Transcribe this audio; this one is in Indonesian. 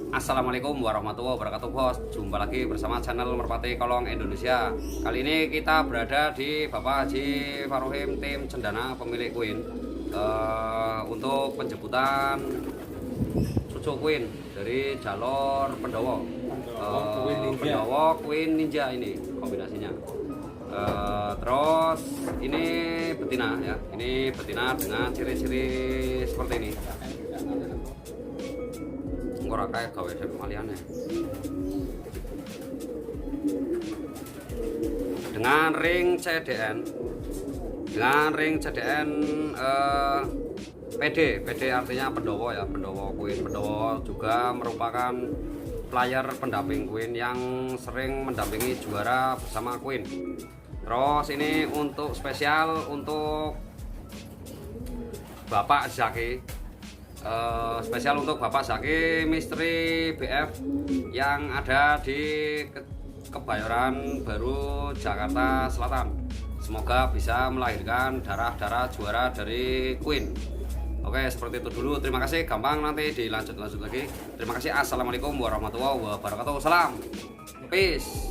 Assalamualaikum warahmatullahi wabarakatuh bos. Jumpa lagi bersama channel Merpati Kolong Indonesia. Kali ini kita berada di Bapak Haji Farohim tim Cendana pemilik Queen untuk penjemputan cucu Queen dari jalur Pendowo. Pendowo Queen Ninja ini kombinasinya. Terus ini betina ya. Ini betina dengan ciri-ciri seperti ini. Ora kayak gawe maliane. Dengan ring CDN PD artinya Pendowo ya, Pendowo Queen. Pendowo juga merupakan player pendamping Queen yang sering mendampingi juara bersama Queen. Terus ini untuk spesial untuk Bapak Zaki. Spesial untuk Bapak Zaki Misteri BF yang ada di Kebayoran Baru Jakarta Selatan. Semoga bisa melahirkan darah-darah juara dari Queen. Oke, seperti itu dulu. Terima kasih. Gampang nanti dilanjut lagi. Terima kasih. Assalamualaikum warahmatullahi wabarakatuh. Salam. Peace.